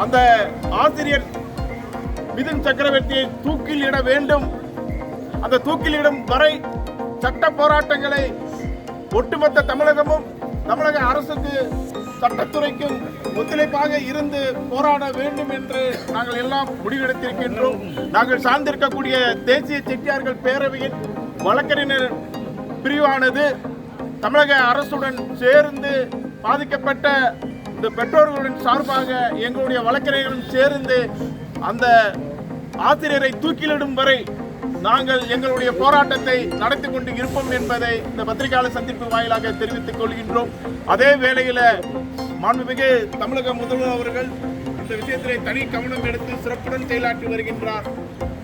அந்த ஆசிரியர் மிதுன் சக்கரவர்த்தியை தூக்கில் இட வேண்டும். அந்த தூக்கிலிடும் வரை சட்ட போராட்டங்களை ஒட்டுமொத்த தமிழகமும் தமிழக அரசுக்கு சட்டத்துறைக்கும் ஒத்துழைப்பாக இருந்து போராட வேண்டும் என்று நாங்கள் எல்லாம் முடிவெடுத்திருக்கின்றோம். நாங்கள் சார்ந்திருக்கக்கூடிய தேசிய செட்டியார்கள் பேரவையின் வழக்கறிஞர் பிரிவானது தமிழக அரசுடன் சேர்ந்து பாதிக்கப்பட்ட இந்த பெற்றோர்களுடன் சார்பாக எங்களுடைய வழக்கறிஞர்களுடன் சேர்ந்து அந்த ஆசிரியரை தூக்கிலிடும் வரை நாங்கள் எங்களுடைய போராட்டத்தை நடத்தி கொண்டு இருப்போம் என்பதை இந்த பத்திரிகையாளர் சந்திப்பு வாயிலாக தெரிவித்துக் கொள்கின்றோம். அதே வேளையில் மாண்புமிகு தமிழக முதல்வர் அவர்கள் இந்த விஷயத்திலே தனி கவனம் எடுத்து சிறப்புடன் செயலாற்றி வருகின்றார்.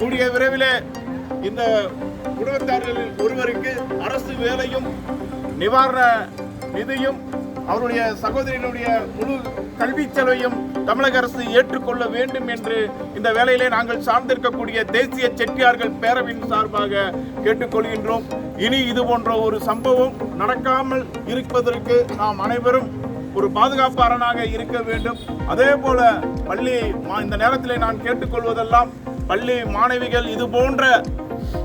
கூடிய விரைவில் இந்த குடும்பத்தார்களில் ஒருவருக்கு அரசு வேலையும் நிவாரண நிதியும் அவருடைய சகோதரியினுடைய முழு கல்வி செலவையும் தமிழக அரசு ஏற்றுக்கொள்ள வேண்டும் என்று இந்த வேளையிலே நாங்கள் சார்ந்திருக்கக்கூடிய தேசிய செட்டியார்கள் பேரவையின் சார்பாக கேட்டுக்கொள்கின்றோம். இனி இது போன்ற ஒரு சம்பவம் நடக்காமல் இருப்பதற்கு நாம் அனைவரும் ஒரு பாதுகாப்பு அரணாக இருக்க வேண்டும். அதே போல பள்ளி இந்த நேரத்தில் நான் கேட்டுக்கொள்வதெல்லாம் பள்ளி மாணவிகள் இது போன்ற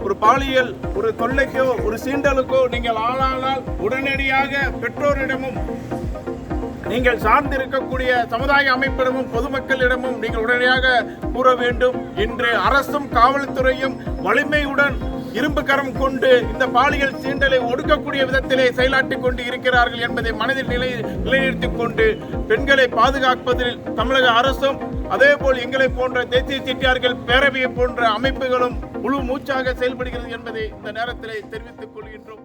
ஒரு பாலியல் ஒரு தொல்லைக்கோ ஒரு சீண்டலுக்கோ நீங்கள் ஆளானால் உடனடியாக பெற்றோரிடமும் நீங்கள் சார்ந்திருக்கக்கூடிய சமுதாய அமைப்பிடமும் பொதுமக்களிடமும் நீங்கள் உடனடியாக கூற வேண்டும். இன்று அரசும் காவல்துறையும் வலிமையுடன் இரும்பு கரம் கொண்டு இந்த பாலியல் சீண்டலை ஒடுக்கக்கூடிய விதத்திலே செயலாற்றிக் கொண்டு இருக்கிறார்கள் என்பதை மனதில் நிலைநிறுத்திக் கொண்டு பெண்களை பாதுகாப்பதில் தமிழக அரசும் அதேபோல் எங்களை போன்ற தேசிய செட்டியார்கள் பேரவையை போன்ற அமைப்புகளும் முழு மூச்சாக செயல்படுகிறது என்பதை இந்த நேரத்தில் தெரிவித்துக் கொள்கின்றோம்.